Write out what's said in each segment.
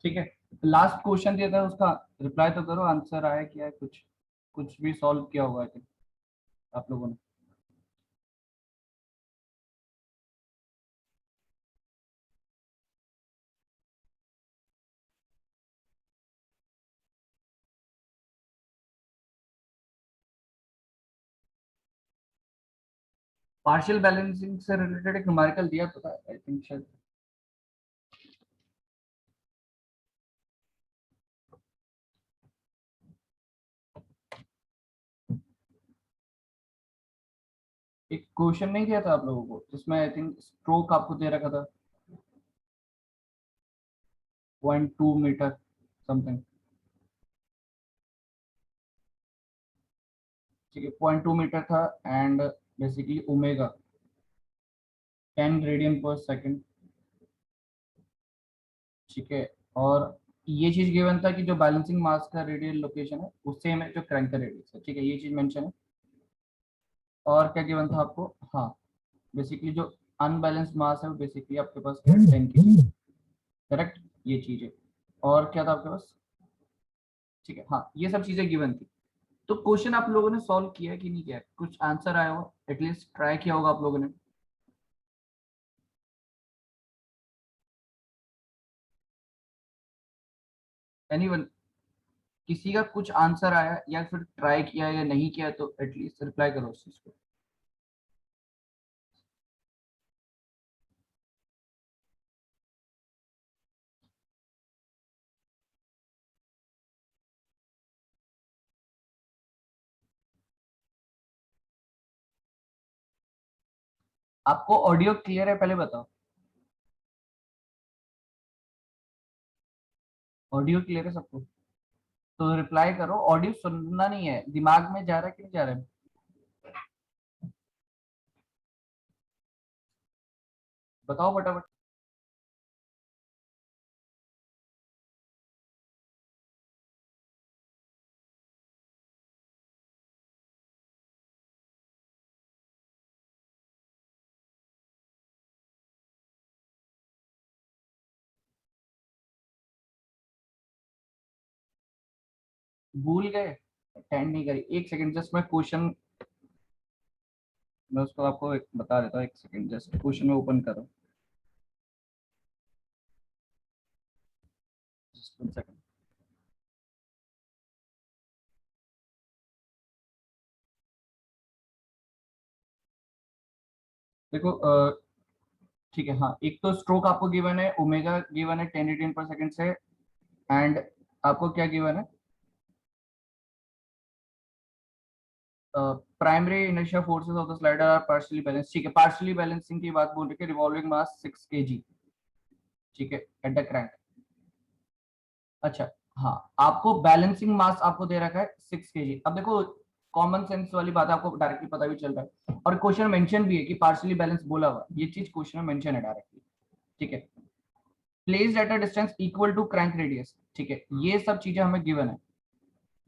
ठीक है, last question दिया था उसका रिप्लाई तो करो, आंसर आया क्या है, कुछ कुछ भी सॉल्व किया होगा आई थिंक आप लोगों ने। पार्शियल बैलेंसिंग से रिलेटेड एक न्यूमेरिकल दिया तो था आई थिंक शायद। एक क्वेश्चन नहीं दिया था आप लोगों को जिसमें आई थिंक स्ट्रोक आपको दे रखा था 0.2 मीटर समथिंग। ठीक है, 0.2 मीटर था एंड बेसिकली ओमेगा 10 रेडियन पर सेकेंड। ठीक है, और ये चीज गिवन था कि जो बैलेंसिंग मास का रेडियल लोकेशन है उससे सेम है जो क्रैंक का रेडियस है। ठीक है, ये चीज मेंशन है। और क्या गिवन था आपको, हाँ, बेसिकली जो अनबैलेंस्ड मास है वो बेसिकली आपके पास 10 kg। करेक्ट, ये चीज है। और क्या था आपके पास, ठीक है, हाँ, ये सब चीजें गिवन थी। तो क्वेश्चन आप लोगों ने सॉल्व किया है कि नहीं किया है? कुछ आंसर आया हो, एटलीस्ट ट्राई किया होगा आप लोगों ने। एनीवन, किसी का कुछ आंसर आया या फिर ट्राई किया या नहीं किया तो एटलीस्ट रिप्लाई करो उस चीज को। आपको ऑडियो क्लियर है पहले बताओ। ऑडियो क्लियर है सबको? तो रिप्लाई करो, ऑडियो सुनना नहीं है, दिमाग में जा रहा है कि नहीं जा रहा है? बताओ फटाफट। भूल गए, अटेंड नहीं करी? एक सेकंड जस्ट, मैं क्वेश्चन, मैं उसको आपको एक बता देता हूँ, एक सेकंड जस्ट क्वेश्चन में ओपन करो। Just 1 second. देखो ठीक है, हाँ, एक तो स्ट्रोक आपको गिवन है, ओमेगा गिवन है 10 रेडियन पर सेकंड से। एंड आपको क्या गिवन है, primary inertia forces of the slider are partially balance. ठीक है, पार्शियली बैलेंसिंग की बात बोल रही है, रिवॉल्विंग मास 6 kg। ठीक है, एट द क्रैंक। अच्छा, हाँ, आपको बैलेंसिंग मास आपको दे रखा है 6 kg। अब देखो, कॉमन सेंस वाली बात है, आपको डायरेक्टली पता भी चल रहा है और क्वेश्चन मेंशन भी है कि पार्शियली बैलेंस बोला हुआ, ये चीज क्वेश्चन में मेंशन है डायरेक्टली। ठीक है, placed at a distance equal to crank radius. ठीक है, ये सब चीजें हमें गिवन है।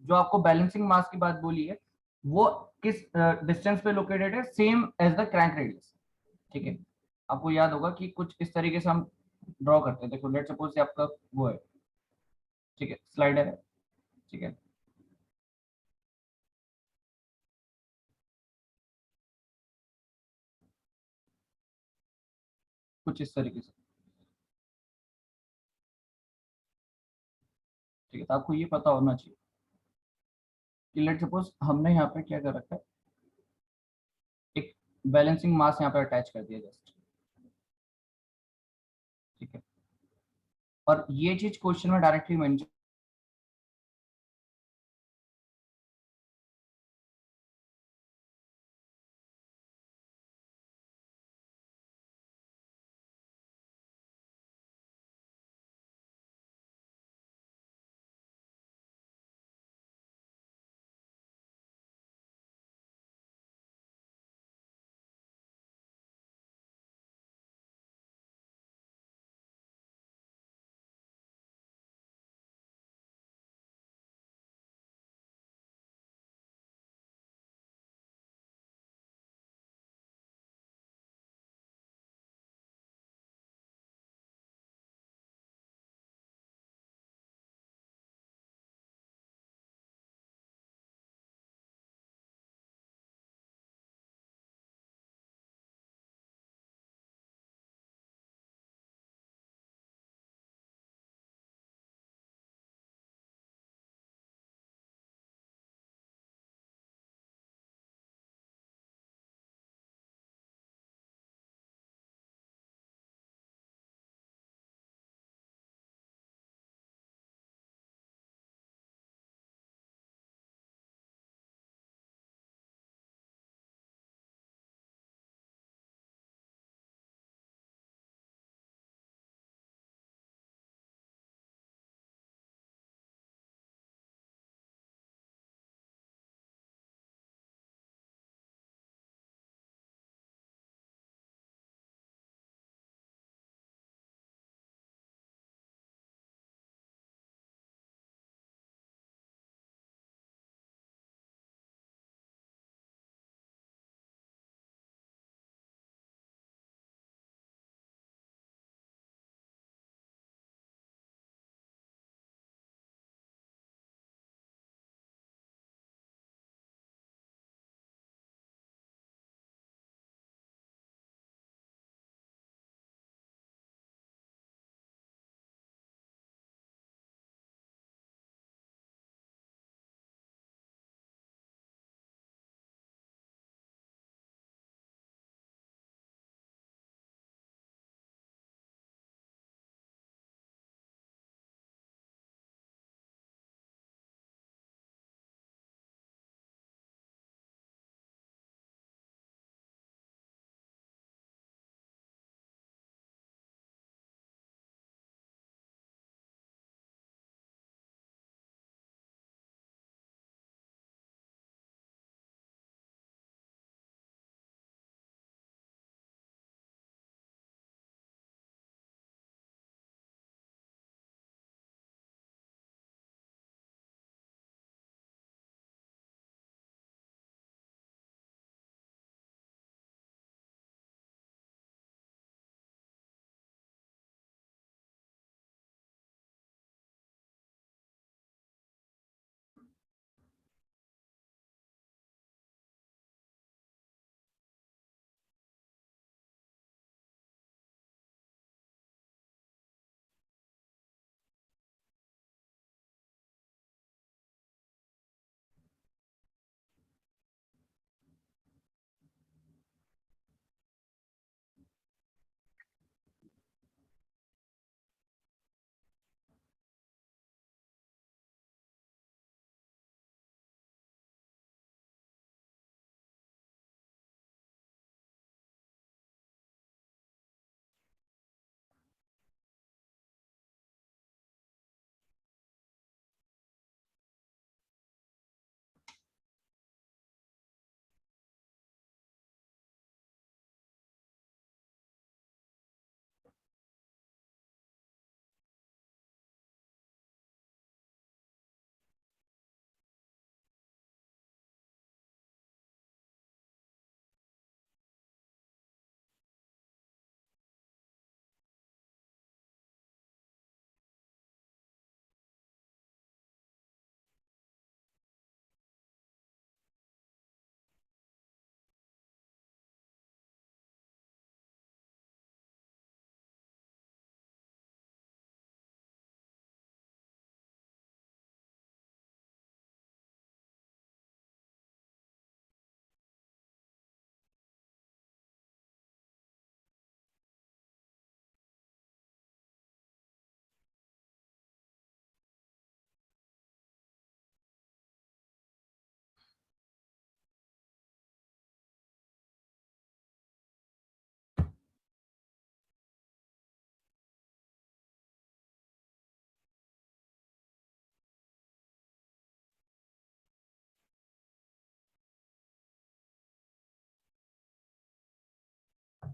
जो आपको बैलेंसिंग मास की बात बोली है वो किस डिस्टेंस पे लोकेटेड है, same as the crank radius. ठीक है, आपको याद होगा कि कुछ इस तरीके से हम ड्रॉ करते हैं। देखो लेट सपोज आपका वो है, ठीक है, स्लाइडर है। ठीक है, कुछ इस तरीके से। ठीक है, तो आपको ये पता होना चाहिए कि लेट सपोज हमने यहाँ पे क्या कर रखा है, एक बैलेंसिंग मास यहाँ पे अटैच कर दिया जस्ट। ठीक है, और ये चीज क्वेश्चन में डायरेक्टली मेंशन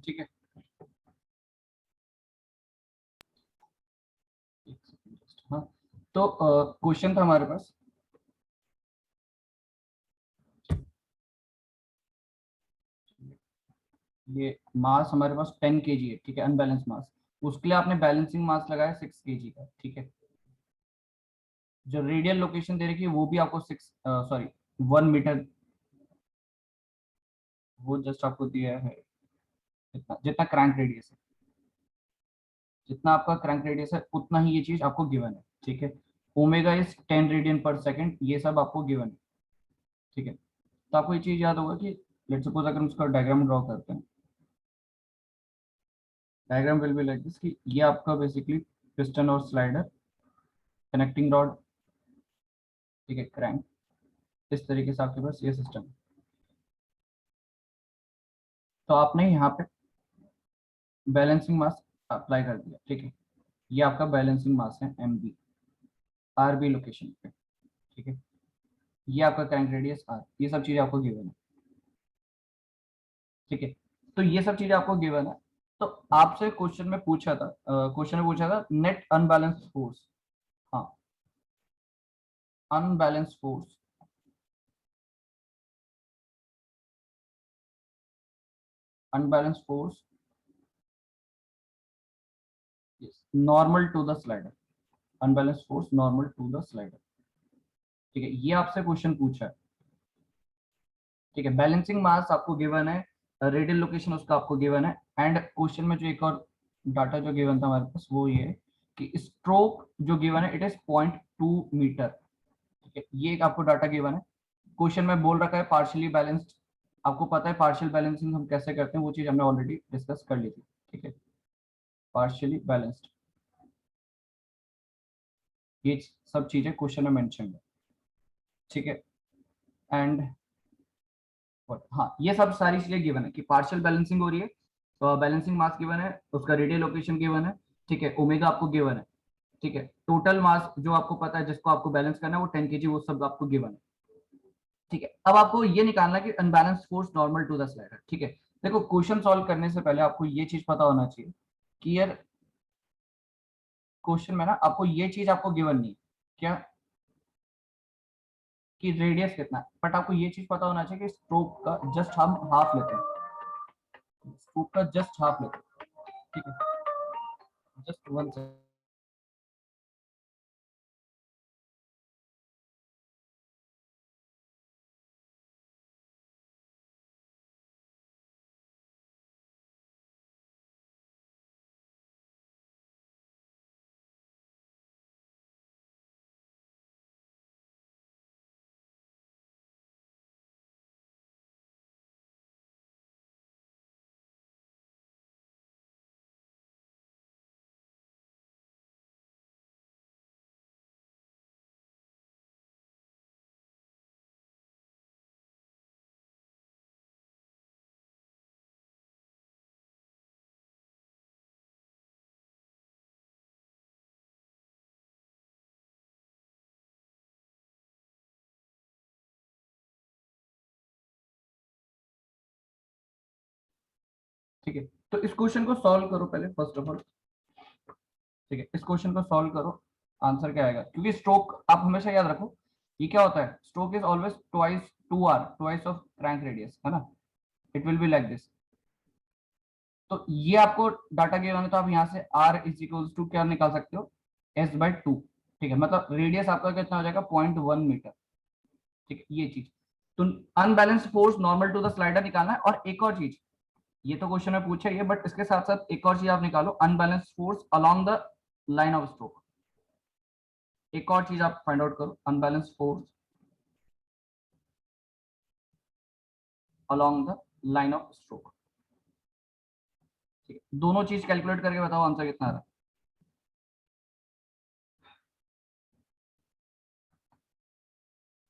ठीक है। हाँ, तो क्वेश्चन था हमारे पास, ये मास हमारे पास 10 kg है, ठीक है, अनबैलेंस मास। उसके लिए आपने बैलेंसिंग मास लगाया 6 kg का, ठीक है। जो रेडियल लोकेशन दे रखी है वो भी आपको 1 मीटर, वो जस्ट आपको दिया है जितना जितना क्रैंक रेडियस है, जितना आपका क्रैंक रेडियस है उतना ही ये चीज आपको गिवन है, ठीक है। ओमेगा इज 10 रेडियन पर सेकेंड, ये सब आपको गिवन है, ठीक है। तो आपको ये चीज याद होगा कि लेट्स सपोज अगर हम उसका डायग्राम ड्रॉ करते हैं, diagram will be like this, कि ये आपका बेसिकली पिस्टन और स्लाइडर, कनेक्टिंग रॉड, ठीक है, क्रैंक, इस तरीके से आपके पास ये सिस्टम है। तो आपने यहाँ पे बैलेंसिंग मास अप्लाई कर दिया, ठीक है। ये आपका बैलेंसिंग मास है M B, R B location पे, ठीक है। ये आपका क्रैंक रेडियस आर, ये सब चीजें आपको गिवन है, ठीक है। तो ये सब चीजें आपको गिवन है। तो आपसे क्वेश्चन में पूछा था नेट अनबैलेंस फोर्स। हाँ, unbalance force, unbalance force normal to the slider, unbalance force normal to the slider, ठीक है। ये आपसे क्वेश्चन पूछा है, ठीक है। बैलेंसिंग मास आपको गिवन है, रेडियल लोकेशन उसका आपको गिवन है, एंड क्वेश्चन में जो एक और डाटा जो गिवन था हमारे पास वो ये है कि स्ट्रोक जो गिवन है इट इज 0.2 मीटर, ठीक है। ये एक आपको डाटा गिवन है। क्वेश्चन में बोल रखा है पार्शियली बैलेंस्ड, आपको पता है पार्शियल बैलेंसिंग हम कैसे करते हैं, वो चीज हमने ऑलरेडी डिस्कस कर ली थी, ठीक है। पार्शियली बैलेंस्ड, ये सब चीजें क्वेश्चन में मेंशन है, ठीक है। एंड हाँ, ये सब सारी चीजें गिवन है कि पार्शियल बैलेंसिंग हो रही है, तो बैलेंसिंग मास गिवन है, उसका रेडियल लोकेशन गिवन है, ठीक है, ओमेगा आपको गिवन है, ठीक है। टोटल मास जो आपको पता है जिसको आपको बैलेंस करना है वो 10 kg, वो सब आपको गिवन है, ठीक है। अब आपको ये निकालना है कि unbalance force normal to the slider, ठीक है। देखो क्वेश्चन सॉल्व करने से पहले आपको ये चीज पता होना चाहिए कि यार क्वेश्चन में ना आपको ये चीज आपको गिवन नहीं है, क्या, कि रेडियस कितना है, बट आपको ये चीज पता होना चाहिए कि स्ट्रोक का जस्ट हम हाफ लेते हैं, स्ट्रोक का जस्ट हाफ लेते हैं, ठीक है। जस्ट वन सेकंड, ठीक है। तो इस क्वेश्चन को सॉल्व करो पहले फर्स्ट ऑफ ऑल, ठीक है। इस क्वेश्चन को सॉल्व करो, आंसर क्या आएगा, क्योंकि स्ट्रोक आप हमेशा याद रखो ये क्या होता है, stroke is always twice, 2r twice of crank radius, है ना, it will be like this. तो ये आपको डाटा गिवन है, तो आप यहाँ से r इज इक्वल्स टू क्या निकाल सकते हो, s/2, ठीक है। मतलब रेडियस आपका कितना हो जाएगा, 0.1 मीटर, ठीक है, ये चीज। तो unbalance force normal to the slider निकालना है, और एक और चीज, ये तो क्वेश्चन में पूछा ही है, बट इसके साथ साथ एक और चीज आप निकालो, unbalance force along the line of stroke. एक और चीज आप फाइंड आउट करो, unbalance force along the line of stroke, ठीक है। दोनों चीज कैलकुलेट करके बताओ आंसर कितना आ रहा है।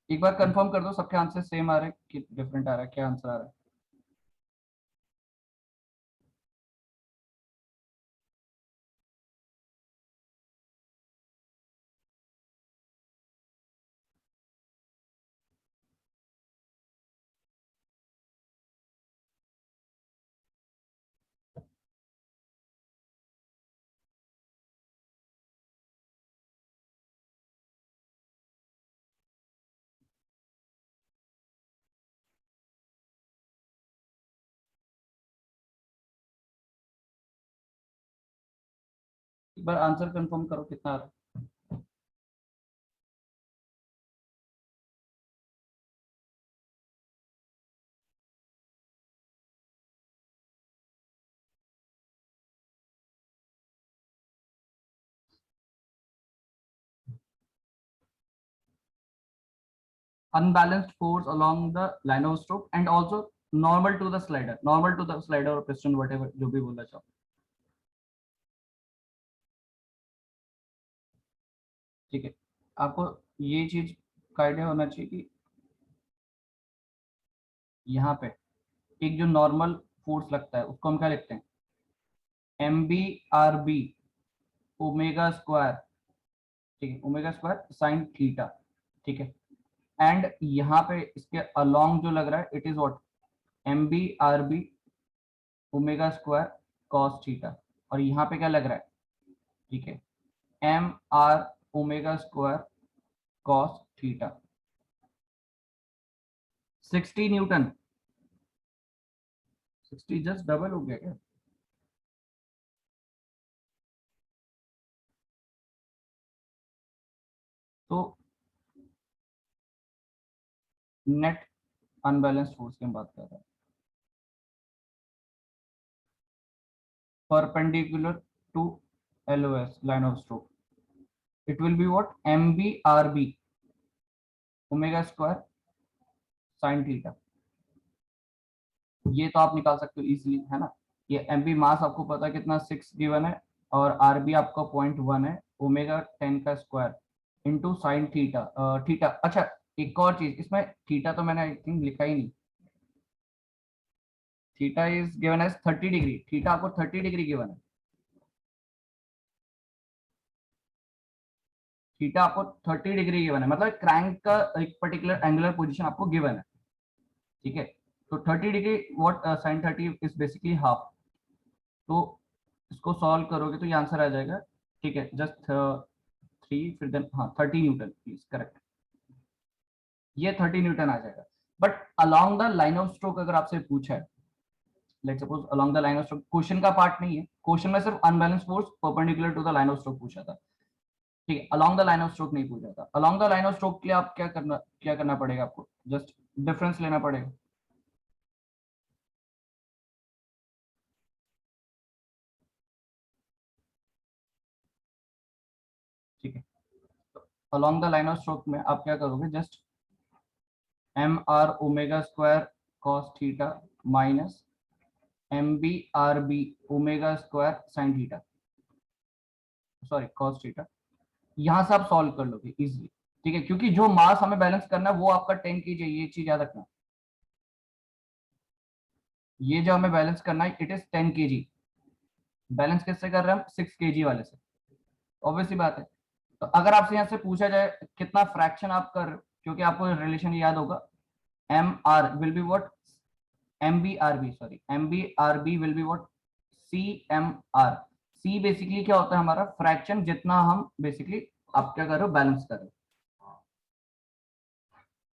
एक बार कंफर्म कर दो सबके आंसर सेम आ रहे हैं कि डिफरेंट आ रहा है, क्या आंसर आ रहा है। एक बार आंसर कंफर्म करो कितना आ रहा है। Unbalanced force along the line of stroke and also normal to the slider or piston, whatever जो भी बोलना चाहो। ठीक है, आपको ये चीज का आइडिया होना चाहिए कि यहाँ पे एक जो नॉर्मल फोर्स लगता है उसको हम क्या लिखते हैं, M B R B omega square. ठीक है, ओमेगा स्क्वायर साइन थीटा। ठीक है, एंड यहाँ पे इसके अलोंग जो लग रहा है it is what, M B R B omega square cos theta. और यहाँ पे क्या लग रहा है, ठीक है, M R omega square cos theta. 60 newton, 60 just double हो गया क्या? तो नेट अनबैलेंस्ड फोर्स की हम बात कर रहे हैं, perpendicular to LOS line of stroke, it will be what, MBRB omega square sine theta. ये तो आप निकाल सकते हो इजीली, है ना। ये एम बी मास आपको पता है कितना, 6 गिवन है, और आर बी आपका 0.1 है, ओमेगा 10 का square into sine theta. Theta, अच्छा एक और चीज इसमें, थीटा तो मैंने आई थिंक लिखा ही नहीं। Theta is given as 30 degree, theta आपको 30 डिग्री गिवन है। थीटा आपको 30 डिग्री गिवन है, मतलब क्रैंक का एक पर्टिकुलर एंगुलर पोजीशन आपको गिवन है। ठीक है, तो 30 degree what sine 30 is basically half. तो इसको सॉल्व करोगे तो ये आंसर आ जाएगा। ठीक है, जस्ट 3 फिर देन हाँ 30 न्यूटन प्लीज, करेक्ट। ये 30 न्यूटन आ जाएगा। But along the line of stroke अगर आपसे पूछा है, let's suppose along the line of stroke, question का पार्ट नहीं है, क्वेश्चन में सिर्फ unbalance force perpendicular to the line of stroke पूछा था। ठीक है, along the line of stroke नहीं पूछा था। Along the line of stroke के लिए आप क्या करना पड़ेगा आपको, जस्ट डिफरेंस लेना पड़ेगा। ठीक है, तो along the line of stroke में आप क्या करोगे, just M R omega square cos theta minus M B R B omega square sine theta, sorry cos theta. यहां से आप सॉल्व कर लोगे इजिली। ठीक है, क्योंकि जो मास हमें बैलेंस करना है वो आपका 10 kg है, ये चीज याद रखना। ये जो हमें बैलेंस करना है इट इज 10 kg। बैलेंस किससे कर रहे हैं हम, 6 kg वाले से। ऑब्वियसली बात है। तो अगर आपसे यहाँ से पूछा जाए कितना फ्रैक्शन आप कर, क्योंकि आपको रिलेशन याद होगा, M R will be what, M B R B, sorry M B R B will be what, C M R. C basically क्या होता है हमारा, फ्रैक्शन जितना हम बेसिकली आप क्या कर रहे हो, बैलेंस कर रहे हो।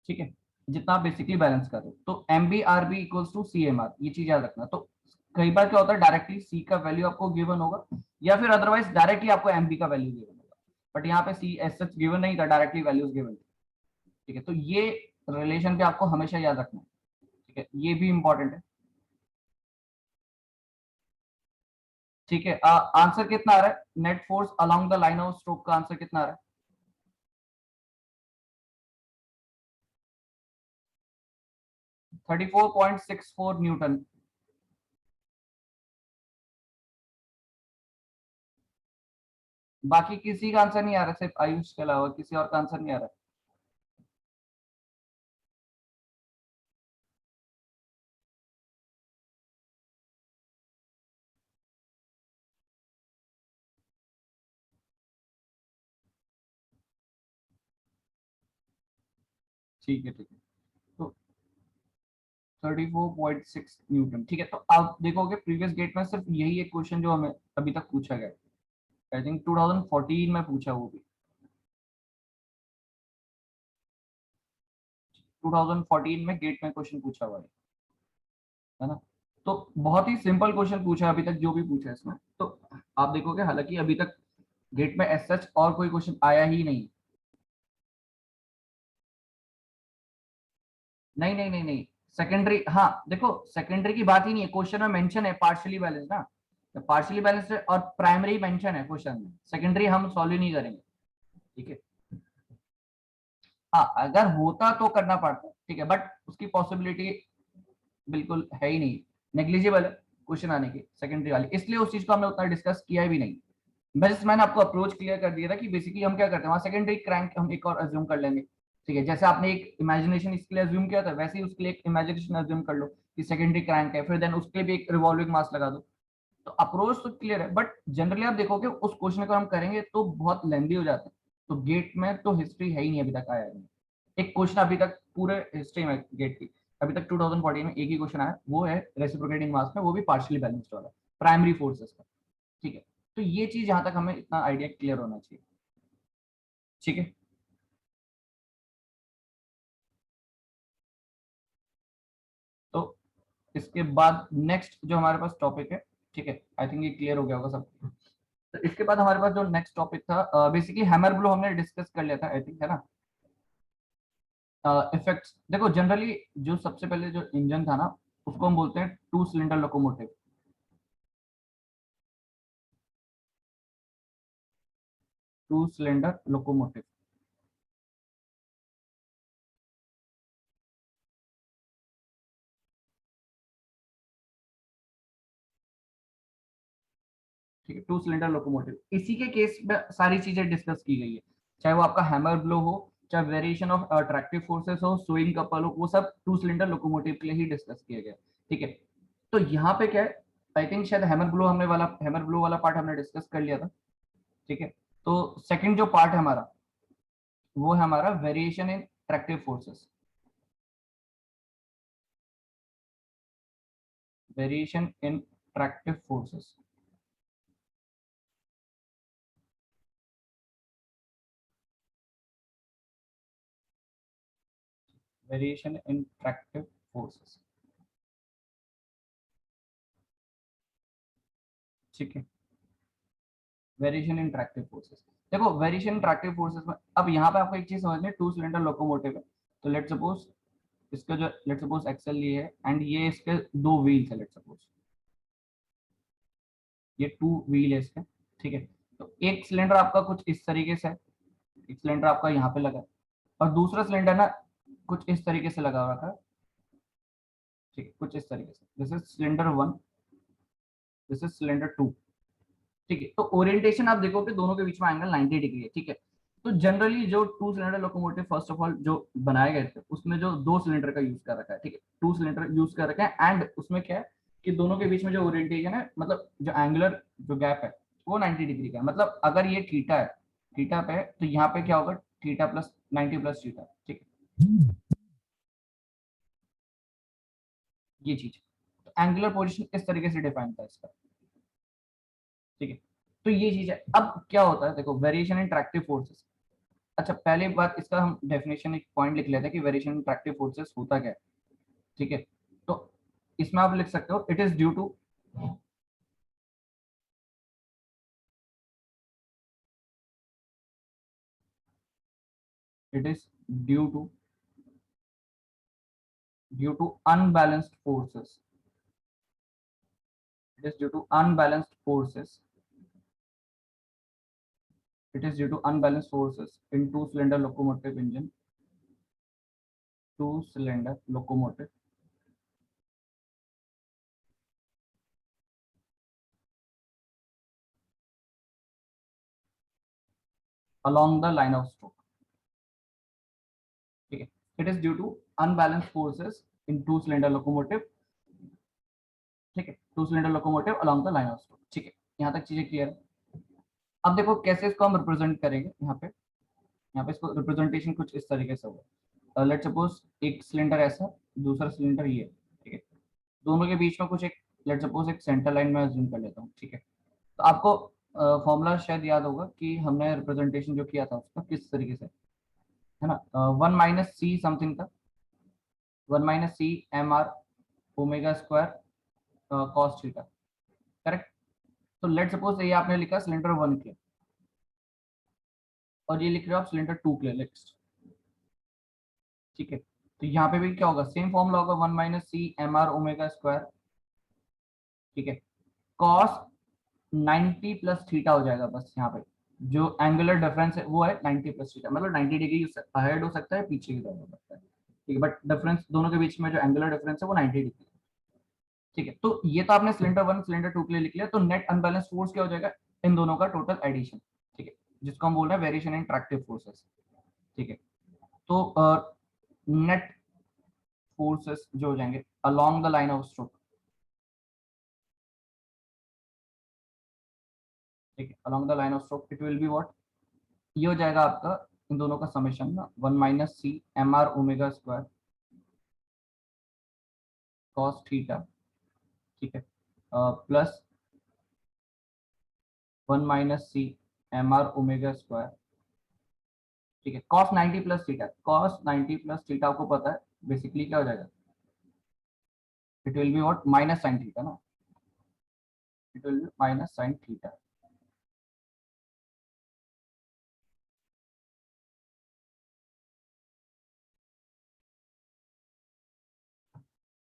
ठीक है, जितना आप बेसिकली बैलेंस कर रहे हो, तो M B R B equals to C M R, ये चीज याद रखना। तो कई बार क्या होता है, डायरेक्टली सी का वैल्यू आपको गिवन होगा, या फिर अदरवाइज डायरेक्टली आपको एम बी का वैल्यू गिवन होगा। बट यहाँ पे सी एस सच गिवन नहीं था, डायरेक्टली वैल्यूज गिवन थी। ठीक है, तो ये रिलेशन पे आपको हमेशा याद रखना है। ठीक है, ये भी इंपॉर्टेंट है। ठीक है, आंसर कितना आ रहा है, net force along the line of stroke का आंसर कितना आ रहा है, 34.64 न्यूटन। बाकी किसी का आंसर नहीं आ रहा, सिर्फ आयुष के अलावा किसी और का आंसर नहीं आ रहा। ठीक है, ठीक है, तो 34.6 न्यूटन। ठीक है, तो आप देखोगे प्रीवियस गेट में सिर्फ यही एक क्वेश्चन जो हमें अभी तक पूछा गया, आई थिंक 2014 में पूछा, वो भी 2014 में गेट में क्वेश्चन पूछा हुआ है ना। तो बहुत ही सिंपल क्वेश्चन पूछा है अभी तक जो भी पूछा है इसमें। तो आप देखोगे हालांकि अभी तक गेट में एज सच और कोई क्वेश्चन आया ही नहीं। नहीं नहीं नहीं नहीं, सेकेंडरी, हाँ देखो सेकेंडरी की बात ही नहीं है, क्वेश्चन में मेंशन है पार्शियली बैलेंस ना, पार्शियली बैलेंस और प्राइमरी मेंशन है क्वेश्चन में, सेकेंडरी हम सॉल्व ही नहीं करेंगे। ठीक है, हाँ अगर होता तो करना पड़ता, ठीक है, बट उसकी पॉसिबिलिटी बिल्कुल है ही नहीं, नेग्लिजिबल है क्वेश्चन आने की सेकेंडरी वाली, इसलिए उस चीज को हमने उतना डिस्कस किया भी नहीं। बस मैंने आपको अप्रोच क्लियर कर दिया था कि बेसिकली हम क्या करते हैं, वहां सेकेंडरी क्रैंक हम एक और अज्यूम कर लेंगे। ठीक है, जैसे आपने एक इमेजिनेशन इसके लिए अज्यूम किया था, वैसे ही उसके लिए एक इमेजिनेशन अज्यूम कर लो कि सेकेंडरी क्रैंक है, फिर देन उसके लिए भी एक रिवॉल्विंग मास लगा दो। तो अप्रोच तो क्लियर है, बट जनरली आप देखोगे उस क्वेश्चन को हम करेंगे तो बहुत लेंदी हो जाता है। तो गेट में तो हिस्ट्री है ही नहीं, अभी तक आया नहीं एक क्वेश्चन, अभी तक पूरे हिस्ट्री में गेट की अभी तक 2014 में एक ही क्वेश्चन आया, वो है रेसिप्रोकेटिंग मास में, वो भी पार्शियली बैलेंस्ड वाला, प्राइमरी फोर्सेस का। ठीक है, तो ये चीज यहाँ तक हमें इतना आइडिया क्लियर होना चाहिए। ठीक है, तो इसके बाद नेक्स्ट जो हमारे पास टॉपिक है, ठीक है, आई थिंक ये क्लियर हो गया होगा सब। तो इसके बाद हमारे पास जो नेक्स्ट टॉपिक था, बेसिकली हैमर ब्लो हमने डिस्कस कर लिया था आई थिंक, है ना। इफेक्ट्स देखो, जनरली जो सबसे पहले जो इंजन था ना, उसको हम बोलते हैं two cylinder locomotive, two cylinder locomotive. ठीक है, टू सिलेंडर लोकोमोटिव, इसी के केस में सारी चीजें डिस्कस की गई है, चाहे वो आपका हैमर ब्लो हो, चाहे वेरिएशन ऑफ अट्रैक्टिव फोर्सेस हो, स्विंग कपल हो, वो सब टू सिलेंडर लोकोमोटिव के लिए ही डिस्कस किया गया। ठीक है, तो यहाँ पे क्या है, आई थिंक शायद हैमर ब्लो वाला पार्ट हमने डिस्कस कर लिया था। ठीक है, तो सेकंड जो पार्ट है हमारा, वो है हमारा variation in tractive forces, variation in tractive forces. Variation in tractive forces. ठीक है, वेरिएशन इन ट्रैक्टिव फोर्सेस, देखो वेरिएशन इन ट्रैक्टिव फोर्सेस में अब यहाँ पे आपको एक चीज समझनी है, टू सिलेंडर लोकोमोटिव है, तो लेट सपोज इसका जो लेट सपोज एक्सल ये है एंड ये इसके दो व्हील्स है, लेट सपोज ये टू व्हील है इसके। ठीक है, तो एक सिलेंडर आपका कुछ इस तरीके से है, एक सिलेंडर आपका यहाँ पे लगा है, और दूसरा सिलेंडर ना कुछ इस तरीके से लगा हुआ था। ठीक है, कुछ इस तरीके से, this is cylinder one, this is cylinder two. ठीक है, तो ओरिएंटेशन आप देखोगे दोनों के बीच में एंगल 90 डिग्री है। ठीक है, तो जनरली जो two cylinder locomotive first of all जो बनाए गए थे, उसमें जो दो सिलेंडर का यूज कर रखा है, ठीक है, टू सिलेंडर यूज कर रखा है, एंड उसमें क्या है कि दोनों के बीच में जो ओरिएंटेशन है, मतलब जो एंगुलर जो गैप है, वो 90 डिग्री का है। मतलब अगर ये थीटा है, थीटा पे है, तो यहाँ पे क्या होगा, थीटा प्लस 90 प्लस थीटा। ठीक है, ये चीज, तो एंगुलर पोजिशन इस तरीके से डिफाइन था इसका। ठीक है, तो ये चीज है। अब क्या होता है, देखो वेरिएशन इन ट्रैक्टिव फोर्सेस। अच्छा, पहले बात इसका हम डेफिनेशन एक पॉइंट लिख लेते हैं कि वेरिएशन इन ट्रैक्टिव फोर्सेस होता क्या है। ठीक है, तो इसमें आप लिख सकते हो, it is due to, it is due to unbalanced forces, it is due to unbalanced forces, it is due to unbalanced forces in two cylinder locomotive engine, two cylinder locomotive along the line of stroke. ठीक है, it is due to unbalanced forces in two cylinder locomotive, ठीक है, two cylinder locomotive along the line of stroke. ठीक है, यहाँ तक चीजें clear है। अब देखो कैसे इसको हम रिप्रेजेंट करेंगे, यहाँ पे इसको रिप्रेजेंटेशन कुछ इस तरीके से होगा, लेट सपोज एक सिलेंडर ऐसा, दूसरा सिलेंडर ये। ठीक है, दोनों के बीच में कुछ एक, लेट सपोज एक सेंटर लाइन में अज्यूम कर लेता हूँ। ठीक है, तो आपको फॉर्मूला शायद याद होगा कि हमने रिप्रेजेंटेशन जो किया था उसका किस तरीके से, है ना, वन माइनस सी समथिंग था, one minus C M R omega square cos theta, correct. तो लेट सपोज ये आपने लिखा सिलेंडर वन के, और ये लिख रहे हो आप सिलेंडर 2 के लिए नेक्स्ट। ठीक है, तो यहाँ पे भी क्या होगा, सेम फॉर्मूला होगा 1 minus C M R omega square. ठीक है, कॉस 90 प्लस थीटा हो जाएगा, बस यहाँ पे जो एंगुलर डिफरेंस है वो है 90 प्लस थीटा, मतलब 90 डिग्री अहेड हो सकता है, पीछे की तरफ हो सकता है। ठीक है, बट डिफरेंस दोनों के बीच में जो एंगुलर डिफरेंस है वो 90 डिग्री। ठीक है, तो ये तो आपने सिलेंडर 1 सिलेंडर 2 के लिए लिख लिया। तो नेट अनबैलेंस फोर्स क्या हो जाएगा, इन दोनों का टोटल एडिशन। ठीक है, जिसको हम बोल रहे हैं वेरिएशन इन ट्रैक्टिव फोर्सेस। ठीक है, तो नेट फोर्सेस जो हो जाएंगे along the line of stroke. ठीक है, along the line of stroke it will be what, ये हो जाएगा आपका इन दोनों का समेशन ना 1 minus C M R omega square cos theta. ठीक है, plus 1 minus C M R omega square. ठीक है, cos 90 plus theta, cos 90 plus theta आपको पता है बेसिकली क्या हो जाएगा, it will be what minus sine theta ना, it will be minus sine theta.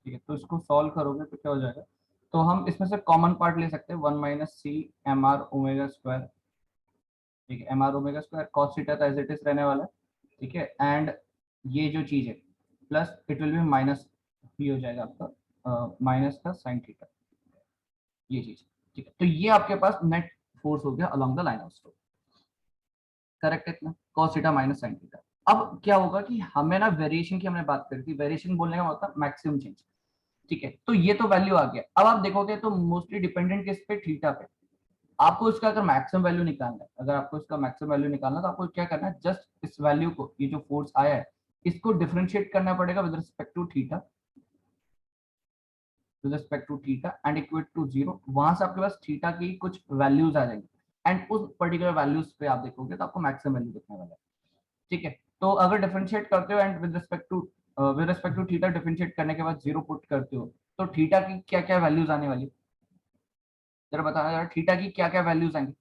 ठीक है, तो इसको सॉल्व करोगे तो क्या हो जाएगा, तो हम इसमें से कॉमन पार्ट ले सकते हैं 1 minus C M R omega square. ठीक है, M R omega square cos theta तो एज इट इज रहने वाला है। ठीक है, एंड ये जो चीज है plus it will be minus, ये हो जाएगा आपका माइनस का साइन थीटा, ये चीज। ठीक है, तो ये आपके पास नेट फोर्स हो गया along the line of stroke. Correct है इतना, cos theta minus sin theta. अब क्या होगा कि हमें ना वेरिएशन की हमने बात करी थी, वेरिएशन बोलने का मतलब मैक्सिमम चेंज। ठीक है, तो ये तो वैल्यू आ गया। अब आप देखोगे तो मोस्टली डिपेंडेंट किस पे, थीटा पे। आपको इसका अगर मैक्सिमम वैल्यू निकालना है, अगर आपको इसका मैक्सिमम वैल्यू निकालना है तो आपको क्या करना है, जस्ट इस वैल्यू को, ये जो फोर्स आया है इसको डिफरेंशिएट करना पड़ेगा with respect to theta, with respect to theta and equal to zero. वहां से आपके पास थीटा की कुछ वैल्यूज आ जाएंगी एंड उस पर्टिकुलर वैल्यूज पे आप देखोगे तो आपको मैक्सिमम वैल्यू दिखने वाला है। ठीक है, तो अगर डिफरेंशिएट करते हो and with respect to theta differentiate करने के बाद जीरो पुट करते हो, तो थीटा की क्या क्या वैल्यूज आने वाली, जरा बताना जरा, थीटा की क्या क्या वैल्यूज आएंगी,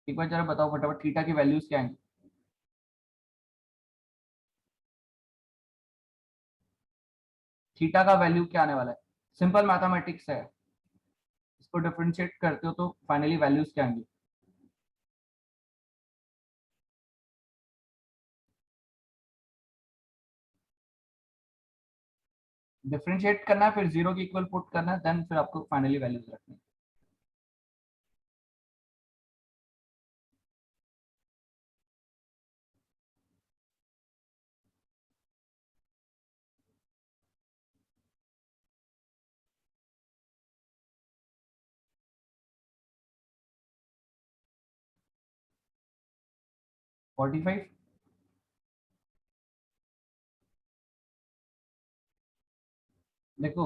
एक बार जरा बताओ फटाफट, थीटा की वैल्यूज क्या आएंगी। थीटा का वैल्यू क्या आने वाला है, सिंपल मैथमेटिक्स है, इसको डिफरेंशिएट करते हो तो फाइनली वैल्यूज क्या आएंगी। डिफरेंशिएट करना है, फिर जीरो की इक्वल पुट करना है, देन फिर आपको फाइनली वैल्यूज रखनी है। 45। देखो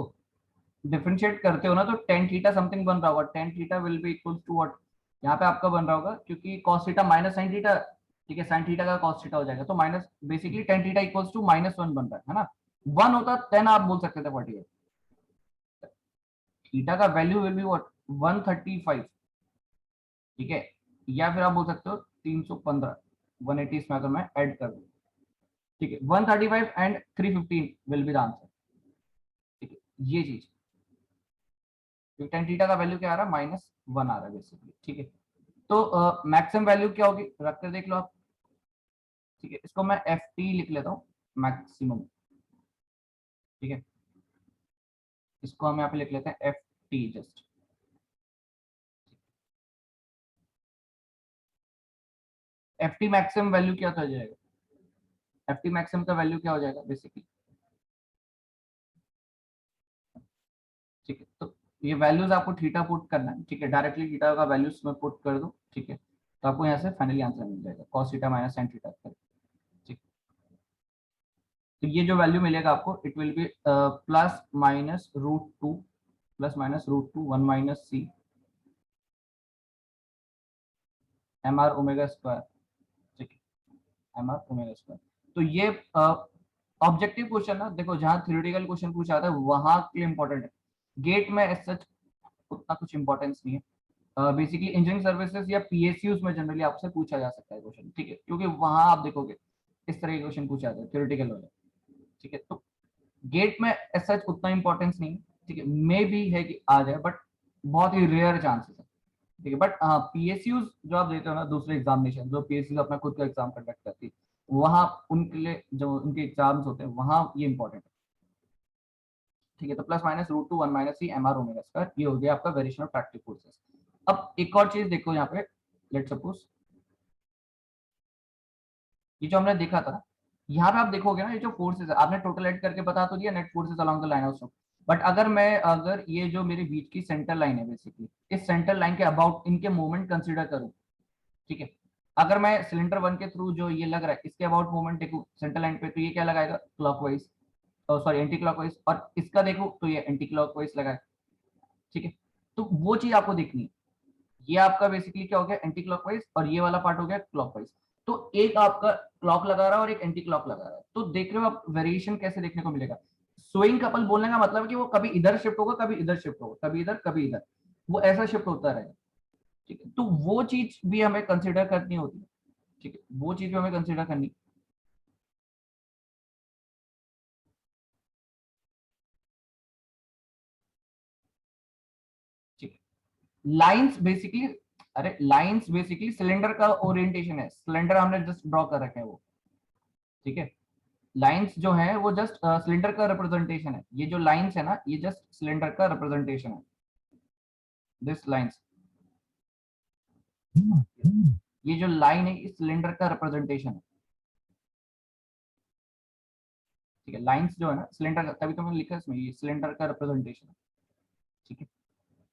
डिफरेंशिएट करते हो ना तो टेन थीटा समथिंग बन रहा होगा, tan theta will be equal to what, यहाँ पे आपका बन रहा होगा क्योंकि cos theta minus sine theta. ठीक है, साइन थीटा का cos थीटा हो जाएगा, तो minus basically tan theta equals to minus one बन रहा है ना। वन होता देन आप बोल सकते थे 48, थीटा का वैल्यू विल बी व्हाट 135। ठीक है, या फिर आप बोल सकते हो 315, 180 इसमें अगर मैं ऐड कर दूं। ठीक है, 135 and 315 will be the answer. ठीक है, ये चीज, टेन थीटा का वैल्यू क्या आ रहा है, माइनस वन आ रहा है बेसिकली। ठीक है, तो मैक्सिमम वैल्यू क्या होगी, रख कर देख लो आप। ठीक है, इसको मैं एफ टी लिख लेता हूँ, मैक्सिमम। ठीक है, इसको हम यहाँ पे लिख लेते हैं F T just. F T maximum value क्या हो जाएगा, एफ टी मैक्सिमम का वैल्यू क्या हो जाएगा बेसिकली। ठीक है, तो ये वैल्यूज आपको थीटा पुट करना है। ठीक है, डायरेक्टली थीटा का वैल्यूज में पुट कर दो। ठीक है, तो आपको यहाँ से फाइनली आंसर मिल जाएगा cos theta minus sin theta. ठीक, तो ये जो वैल्यू मिलेगा आपको it will be plus minus root two, plus minus root two 1 minus C M R omega square. ठीक है, एम आर ओमेगा स्क्वायर। तो ये ऑब्जेक्टिव क्वेश्चन ना, देखो जहाँ थ्योरेटिकल क्वेश्चन पूछा जाता है वहां के लिए इंपॉर्टेंट है, गेट में सच उतना कुछ इंपॉर्टेंस नहीं है। बेसिकली इंजीनियरिंग सर्विसेज या पीएसयूज में जनरली आपसे पूछा जा सकता है क्वेश्चन, ठीक है, क्योंकि वहां आप देखोगे इस तरह के क्वेश्चन पूछा जाता है थ्योरेटिकल वाले, ठीक है। तो गेट में ऐसा उतना इंपॉर्टेंस नहीं, ठीक है, मे भी है कि आ जाए, बट बहुत ही रेयर चांसेस है, ठीक है। बट हाँ, पीएसयूज जो आप देते हो ना, दूसरे एग्जामिनेशन जो पीएसयूज अपना खुद का एग्जाम कंडक्ट करती है, वहां उनके लिए जो उनके एग्जाम्स होते हैं वहां ये इंपॉर्टेंट है, ठीक है। तो plus minus root two one minus C M R omega square, ये हो गया आपका वेरिएशन ऑफ ट्रैक्टिव फोर्सेस। अब एक और चीज देखो यहाँ पे, लेट सपोज ये जो हमने देखा था, यहाँ पे आप देखोगे ना, ये जो फोर्सेस है आपने टोटल ऐड करके बता तो दिया net forces along the line of, but अगर ये जो मेरे बीच की सेंटर लाइन है बेसिकली, इस सेंटर लाइन के अबाउट इनके मूवमेंट कंसीडर करूं, ठीक है, अगर मैं सिलेंडर वन के थ्रू जो ये लग रहा है इसके अबाउट मूवमेंट देखूं सेंटर लाइन पे, तो ये क्या लगाएगा, क्लॉकवाइज, सॉरी एंटी क्लॉकवाइज, और इसका देखो तो ये एंटी क्लॉकवाइज लगाए, ठीक है। तो वो चीज आपको देखनी है, ये आपका बेसिकली क्या हो गया, एंटी क्लॉकवाइज, और ये वाला पार्ट हो गया क्लॉकवाइज। तो एक आपका क्लॉक लगा रहा है और एक एंटी क्लॉक लगा रहा है, तो देख रहे हो आप वेरिएशन कैसे देखने को मिलेगा। स्विंग कपल बोलने का मतलब है कि वो कभी इधर शिफ्ट होगा, कभी इधर शिफ्ट होगा, कभी इधर कभी इधर, वो ऐसा शिफ्ट होता रहेगा, ठीक है। तो वो चीज भी हमें कंसिडर करनी होती है, ठीक है, वो चीज भी हमें कंसिडर करनी, ठीक है। लाइंस बेसिकली, अरे लाइंस बेसिकली सिलेंडर का ओरिएंटेशन है, सिलेंडर हमने जस्ट ड्रॉ कर रखे हैं वो, ठीक है। लाइंस जो है वो जस्ट सिलेंडर का रिप्रेजेंटेशन है, ये जो लाइंस है ना ये जस्ट सिलेंडर का रिप्रेजेंटेशन है, दिस लाइंस, ये जो लाइन है इस सिलेंडर का रिप्रेजेंटेशन है, ठीक है। लाइंस जो है ना सिलेंडर का, तभी तो मैंने लिखा है इसमें ये सिलेंडर का रिप्रेजेंटेशन है, ठीक है।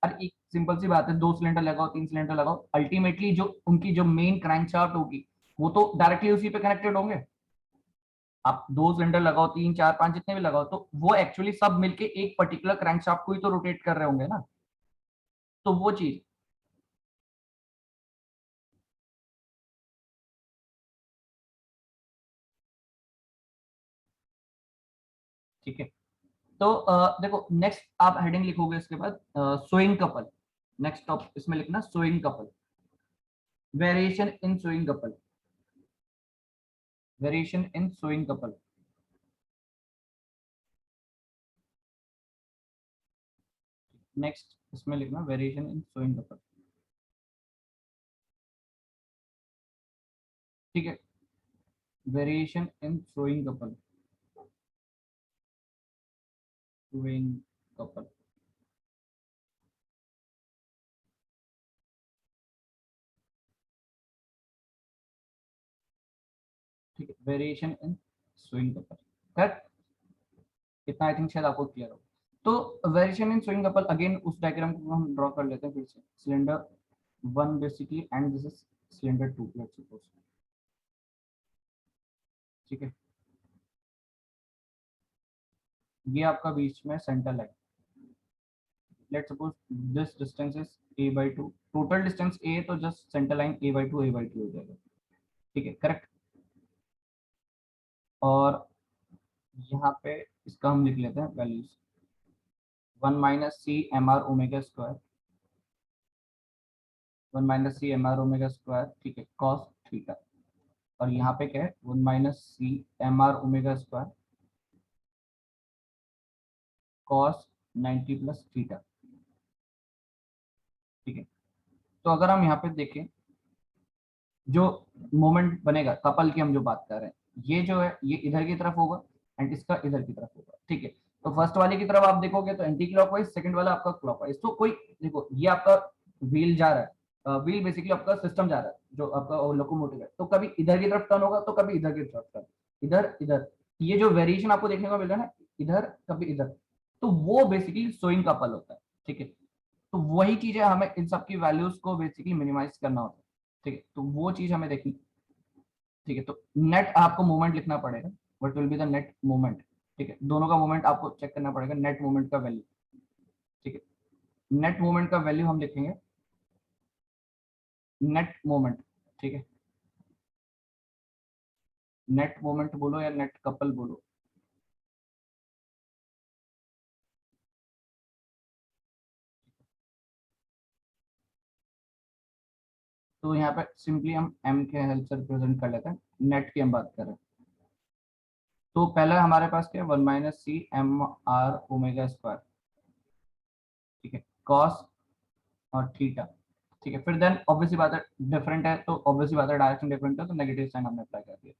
और एक सिंपल सी बात है, दो सिलेंडर लगाओ तीन सिलेंडर लगाओ, अल्टीमेटली जो उनकी जो मेन क्रैंकशाफ्ट होगी वो तो डायरेक्टली उसी पे कनेक्टेड होंगे। आप दो सिलेंडर लगाओ तीन चार पांच जितने भी लगाओ, तो वो एक्चुअली सब मिलके एक पर्टिकुलर क्रैंकशाफ्ट को ही तो रोटेट कर रहे होंगे ना, तो वो चीज, ठीक है। तो देखो नेक्स्ट आप हेडिंग लिखोगे इसके बाद स्विंग कपल, नेक्स्ट टॉप इसमें लिखना swing couple, variation in swing couple, variation in swing couple, next इसमें लिखना वेरिएशन इन स्विंग कपल, ठीक है, variation in swing couple, swing couple, ठीक है, variation in swing couple, correct, इतना आई थिंक शायद आपको क्लियर हो। तो variation in swing couple, again उस डायग्राम को हम ड्रॉ कर लेते हैं फिर से, cylinder one basically and this is cylinder two, let's suppose, ठीक है, ये आपका बीच में centre line, let's suppose this distance is a by 2, total distance a, तो just centre line a by 2 हो जाएगा, ठीक है, करेक्ट। और यहाँ पे इसका हम लिख लेते हैं values, one minus C M R omega square, one minus C M R omega square, ठीक है, कॉस थीटा, और यहाँ पे क्या है, one minus C M R omega square cos 90 plus theta, ठीक है। तो अगर हम यहाँ पे देखें, जो मोमेंट बनेगा कपल की हम जो बात कर रहे हैं, ये जो है ये इधर की तरफ होगा एंड इसका इधर की तरफ होगा, ठीक है। तो फर्स्ट वाले की तरफ आप देखोगे तो एंटी क्लॉकवाइज, सेकंड वाला आपका क्लॉकवाइज, तो कोई देखो ये आपका व्हील जा रहा है, व्हील बेसिकली आपका सिस्टम जा रहा है जो आपका लोकोमोटिव है, तो कभी इधर की तरफ टर्न होगा तो कभी इधर की तरफ टर्न, इधर इधर, ये जो वेरिएशन आपको देखने को मिल रहा है ना, इधर कभी इधर, तो वो बेसिकली सोइंग कपल होता है, ठीक है। तो वही चीजें हमें इन सब की वैल्यूज को बेसिकली मिनिमाइज करना होता है, ठीक है, तो वो चीज हमें देखनी, ठीक है। तो नेट आपको मूवमेंट लिखना पड़ेगा, what will be the net movement, ठीक है, दोनों का मूवमेंट आपको चेक करना पड़ेगा, नेट मूवमेंट का वैल्यू, ठीक है, नेट मूवमेंट का वैल्यू हम लिखेंगे नेट मूवमेंट, ठीक है, नेट मूवमेंट बोलो या नेट कपल बोलो, तो यहाँ पे सिंपली हम m के हेल्प से रिप्रेजेंट कर लेते हैं, नेट की हम बात कर रहे हैं। तो पहला हमारे पास क्या है, 1 minus C M R omega square, ठीक है, कॉस और थीटा, ठीक है। फिर देन ऑब्वियसली बात है डिफरेंट है, तो ऑब्वियसली बात है डायरेक्शन डिफरेंट है, तो नेगेटिव साइन हमने अप्लाई कर दिया,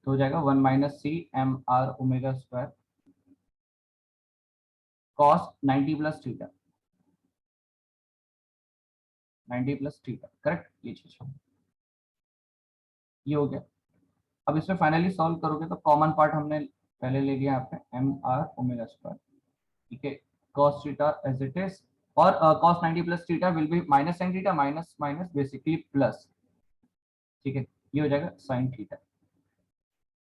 तो हो जाएगा 1 minus C M R omega square cos 90 plus theta, 90 plus theta, correct, ये चीज ये हो गया। अब इसमें फाइनली सॉल्व करोगे तो कॉमन पार्ट हमने पहले ले लिया यहाँ पे एम आर ओमेगा स्क्वायर, ठीक है, cos theta as it is, और cos 90 plus theta will be minus sin theta, minus minus basically plus, ठीक है, ये हो जाएगा sin थीटा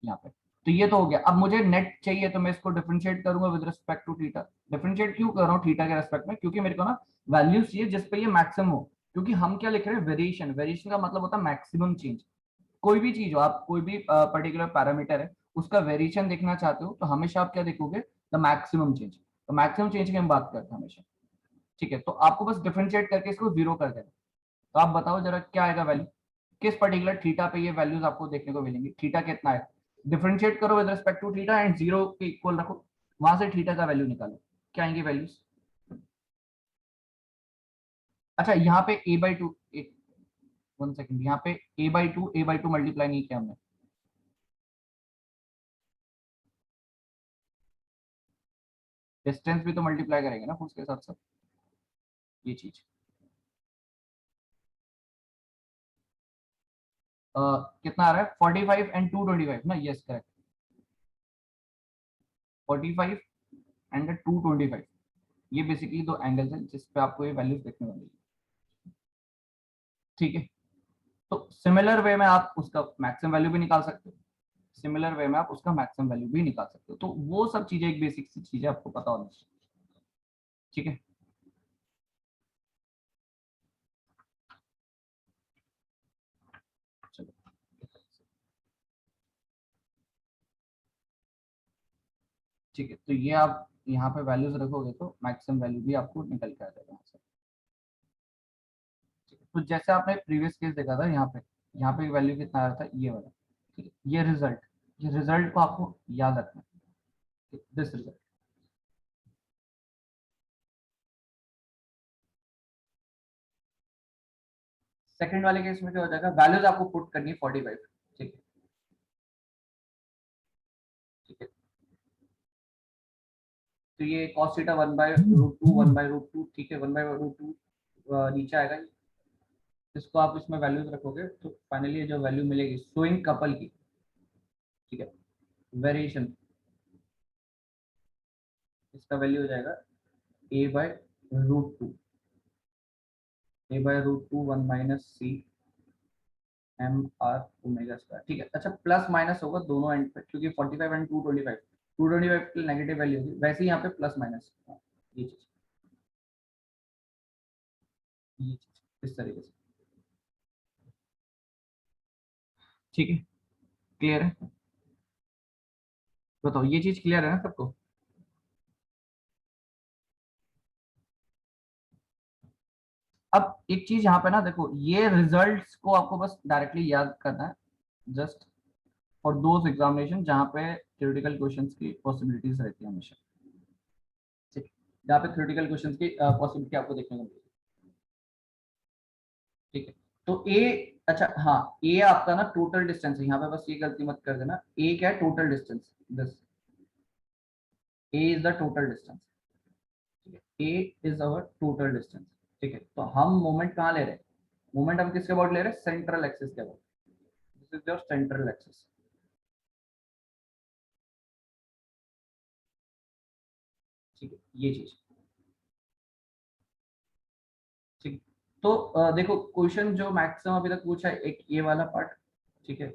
यहाँ पे। तो ये तो हो गया। अब मुझे नेट चाहिए, तो मैं इसको डिफरेंशिएट करूंगा with respect to theta. Differentiate क्यों कर रहा हूँ थीटा के रेस्पेक्ट में, क्योंकि मेरे को ना वैल्यूज चाहिए जिस पे ये मैक्सिमम हो, क्योंकि हम क्या लिख रहे हैं, वेरिएशन, वेरिएशन का मतलब होता है मैक्सिमम चेंज। कोई भी चीज हो, आप कोई भी पर्टिकुलर पैरामीटर है उसका वेरिएशन देखना चाहते हो, तो हमेशा आप क्या देखोगे, द मैक्सिमम चेंज। तो मैक्सिमम चेंज की हम बात करते हैं हमेशा, ठीक है। तो आपको बस डिफरेंशिएट करके इसको जीरो कर देना। तो आप बताओ जरा क्या आएगा वैल्यू, किस पर्टिकुलर थीटा पे ये वैल्यूज आपको देखने को मिलेंगी, थीटा कितना है, डिफरेंशिएट करो with respect to theta and zero के इक्वल रखो, वहां से थीटा का वैल्यू निकालो, क्या आएंगे वैल्यूज। अच्छा यहाँ पे a बाई टू, एक 1 सेकेंड, यहाँ पे a बाई टू मल्टीप्लाई नहीं किया हमने, डिस्टेंस भी तो मल्टीप्लाई करेंगे ना उसके साथ साथ, ये चीज कितना आ रहा है, 45 एंड 225 ना, यस करेक्ट, 45 एंड 225, ये बेसिकली दो एंगल्स हैं जिस पे आपको ये वैल्यूज देखने को मिलेगी, ठीक है। तो सिमिलर वे में आप उसका मैक्सिमम वैल्यू भी निकाल सकते हो, सिमिलर वे में आप उसका मैक्सिमम वैल्यू भी निकाल सकते हो, तो वो सब चीजें एक बेसिक सी चीजें आपको पता होनी चाहिए, ठीक है। चलो, ठीक है, तो ये आप यहाँ पे वैल्यूज रखोगे तो मैक्सिमम वैल्यू भी आपको निकल के आ जाएगा यहाँ से, ठीक है। तो जैसे आपने प्रीवियस केस देखा था, यहाँ पे वैल्यू कितना आ रहा था, ये वाला, ठीक है, ये रिजल्ट को आपको याद रखना है, दिस रिजल्ट। सेकंड वाले केस में क्या हो जाएगा, वैल्यूज आपको पुट करनी है 45, ठीक है, ठीक है। तो ये cos थीटा 1/√2 1/√2, ठीक है, 1/√2 नीचे आएगा, इसको आप इसमें वैल्यूज रखोगे तो फाइनली जो वैल्यू मिलेगी शोइंग कपल की, ठीक है, वेरिएशन, इसका वैल्यू हो जाएगा a/√2, a/√2 1 minus C M R omega square, ठीक है। अच्छा प्लस माइनस होगा दोनों एंड पे, क्योंकि 45 एंड 225 की नेगेटिव वैल्यू होगी, वैसे ही यहाँ पे प्लस माइनस, ये चीज, ये चीज इस तरीके से, ठीक है, क्लियर है, बताओ ये चीज क्लियर है ना सबको। अब एक चीज यहाँ पे ना देखो, ये रिजल्ट्स को आपको बस डायरेक्टली याद करना है, जस्ट फॉर दोज एग्जामिनेशन जहाँ पे थ्योरेटिकल क्वेश्चंस की पॉसिबिलिटीज रहती है हमेशा, ठीक है, जहाँ पे थ्योरेटिकल क्वेश्चंस की पॉसिबिलिटी आपको देखने को मिलेगी, ठीक है। तो ए, अच्छा हाँ, ए आपका ना टोटल डिस्टेंस है, यहाँ पे बस ये गलती मत कर देना, ए क्या है, total distance, this A is the total distance, ठीक है, ए इज अवर टोटल डिस्टेंस, ठीक है। तो हम मोमेंट कहाँ ले रहे हैं, मोमेंट हम किसके अबाउट ले रहे हैं, सेंट्रल एक्सिस के about, this is your central axis, ठीक है, ये चीज, ठीक। तो देखो क्वेश्चन जो मैक्सिमम अभी तक पूछा है, एक ये वाला पार्ट, ठीक है,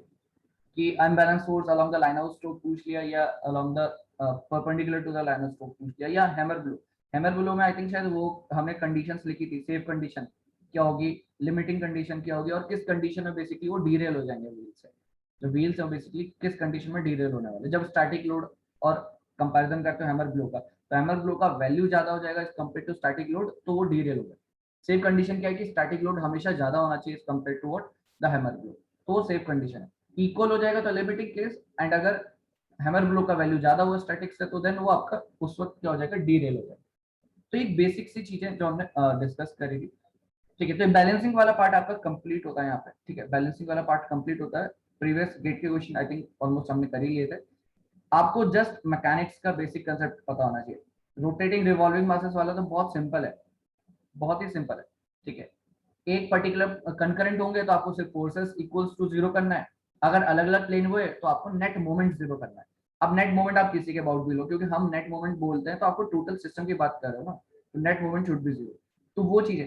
कि unbalance force along the line of stroke पूछ लिया, या along the perpendicular to the line of stroke पूछ लिया, या हैमर ब्लो, हैमर ब्लो में आई थिंक शायद वो हमने कंडीशंस लिखी थी, सेफ कंडीशन क्या होगी, लिमिटिंग कंडीशन क्या होगी, और किस कंडीशन में बेसिकली वो डीरेल हो जाएंगे व्हील से, जो व्हील्स है बेसिकली किस कंडीशन में डीरेल होने वाले, जब स्टैटिक लोड और कंपैरिजन करते हो हैमर ब्लो का, तो हैमर ब्लो का वैल्यू ज्यादा हो जाएगा इस कंपेयर टू स्टैटिक लोड, तो वो डीरेल होगा, सेफ कंडीशन क्या है कि स्टैटिक लोड हमेशा ज्यादा होना चाहिए compare to what the hammer blow, तो वो सेफ कंडीशन है। इक्वल हो जाएगा तो एलिमेटिक केस, एंड अगर हैमर ब्लो का वैल्यू ज्यादा हुआ स्टैटिक से तो देन वो आपका उस वक्त क्या हो जाएगा, डीरेल हो जाएगा। तो एक बेसिक सी चीजें जो हमने डिस्कस करी थी, ठीक है। तो बैलेंसिंग वाला पार्ट आपका कंप्लीट होता है यहाँ पे, ठीक है। बैलेंसिंग वाला पार्ट कंप्लीट होता है। प्रीवियस गेट के क्वेश्चन आई थिंक ऑलमोस्ट हमने कर ही लिए थे। आपको जस्ट मैकेनिक्स का बेसिक कंसेप्ट पता होना चाहिए। रोटेटिंग रिवॉल्विंग मासेस वाला तो बहुत सिंपल है, बहुत ही सिंपल है, ठीक है। एक पर्टिकुलर कंकरेंट होंगे तो आपको सिर्फ फोर्सेस इक्वल्स टू जीरो करना है। अगर अलग अलग प्लेन हुए तो आपको नेट मोमेंट जीरो करना है। अब नेट मोमेंट आप किसी के अबाउट भी लो, क्योंकि हम नेट मोमेंट बोलते हैं तो आपको टोटल सिस्टम की बात कर रहे हो ना, तो net moment should be zero. तो वो चीज है,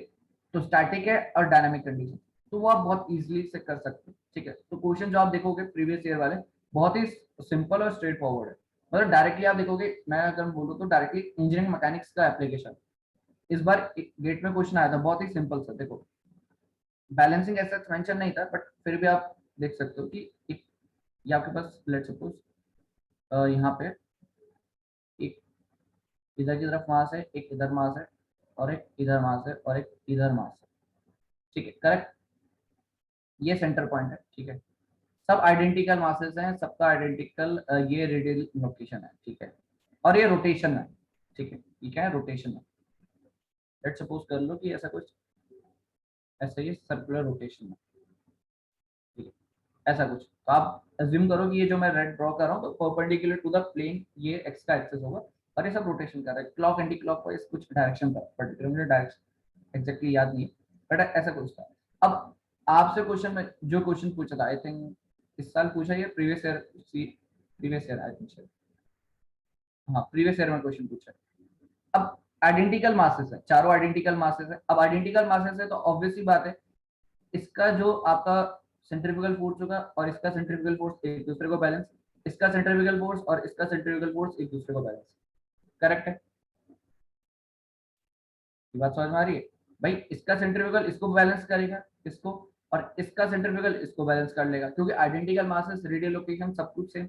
तो स्टैटिक है और डायनामिक कंडीशन, तो वो आप बहुत इजीली से कर सकते हो, ठीक है। तो क्वेश्चन जो आप देखोगे प्रीवियस ईयर वाले बहुत ही सिंपल और स्ट्रेट फॉरवर्ड है। मतलब डायरेक्टली आप देखोगे, मैं अगर बोलूँ तो डायरेक्टली इंजीनियरिंग मैकेनिक्स का एप्लीकेशन इस बार गेट में क्वेश्चन आया था, बहुत ही सिंपल सा। देखो बैलेंसिंग ऐसा मेंशन नहीं था, बट फिर भी आप देख सकते हो कि एक ये आपके पास लेट सपोज यहाँ पे एक इधर की तरफ मास है, एक इधर मास है, और एक इधर मास है, और एक इधर मास है, ठीक है, करेक्ट। ये सेंटर पॉइंट है, ठीक है। सब आइडेंटिकल मासेस हैं, सबका आइडेंटिकल ये रेडियल लोकेशन है, ठीक है। और ये रोटेशन है, ठीक है। ये क्या है, रोटेशन है। लेट सपोज कर लो कि ऐसा कुछ, ऐसा ये सर्कुलर रोटेशन है, ठीक है, ऐसा कुछ। तो आप अज्यूम करो कि ये जो मैं रेड ड्रॉ कर रहा हूँ तो परपेंडिकुलर टू द प्लेन ये एक्स का एक्सेस होगा, और ये सब रोटेशन कर रहा है क्लॉक एंटी क्लॉक वाइज कुछ डायरेक्शन का, पर्टिकुलर मुझे डायरेक्शन एग्जैक्टली याद नहीं है, बट ऐसा कुछ था। अब आपसे क्वेश्चन में जो क्वेश्चन पूछा था, आई थिंक इस साल पूछा, ये previous year, previous year I think, हाँ प्रीवियस ईयर में क्वेश्चन पूछा है। अब आइडेंटिकल मासेस है, चारों आइडेंटिकल मासेस है। अब आइडेंटिकल मासेस है तो ऑब्वियस सी बात है, इसका जो आपका सेंट्रीफ्यूगल फोर्स होगा और इसका सेंट्रीफ्यूगल फोर्स एक दूसरे को बैलेंस, इसका सेंट्रीफ्यूगल फोर्स और इसका सेंट्रीफ्यूगल फोर्स एक दूसरे को बैलेंस, करेक्ट है। ये बात समझ में आ रही है भाई, इसका सेंट्रीफ्यूगल इसको बैलेंस करेगा, इसको, और इसका सेंट्रीफ्यूगल इसको बैलेंस कर लेगा, क्योंकि आइडेंटिकल मासेस, रेडियल लोकेशन सब कुछ सेम।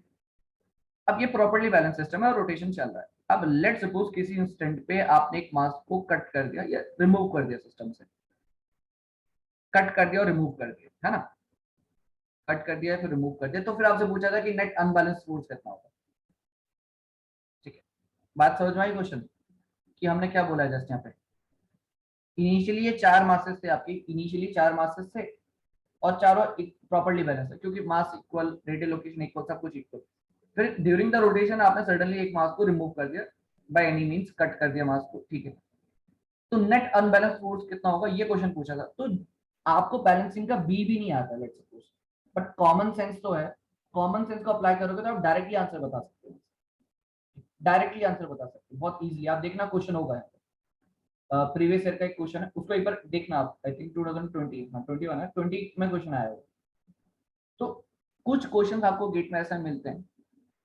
अब ये प्रॉपर्ली बैलेंस सिस्टम है और रोटेशन चल रहा है। अब लेट सपोज किसी इंस्टेंट पे आपने एक मास को कट कर दिया या रिमूव कर दिया सिस्टम से, कट कर दिया और रिमूव कर दिया, है ना, कट कर दिया फिर रिमूव कर दिया, तो फिर आपसे पूछा था कि नेट अनबैलेंस फोर्स कितना होगा, ठीक है। बात समझ में आई क्वेश्चन कि हमने क्या बोला है जस्ट यहाँ पे, इनिशियली ये चार मासेस थे आपकी, इनिशियली चार मासेस थे और चारों प्रॉपर्ली बैलेंस है, क्योंकि mass equal, radial location equal, सब कुछ इक्वल। फिर ड्यूरिंग द रोटेशन आपने सडनली एक मास को रिमूव कर दिया, बाय एनी मींस कट कर दिया मास को, ठीक है। तो नेट अनबैलेंस फोर्स कितना होगा, ये क्वेश्चन पूछा था। तो आपको बैलेंसिंग का बी भी नहीं आता let's suppose, but common sense तो है। कॉमन सेंस को अप्लाई करोगे तो आप डायरेक्टली आंसर बता सकते हो, डायरेक्टली आंसर बता सकते हो बहुत इजीली। आप देखना क्वेश्चन होगा, प्रीवियस ईयर का एक क्वेश्चन है, उसको एक बार देखना आप, आई थिंक 2020, हाँ 21 है, 20 में क्वेश्चन आया है। तो कुछ क्वेश्चन आपको गेट में ऐसा मिलते हैं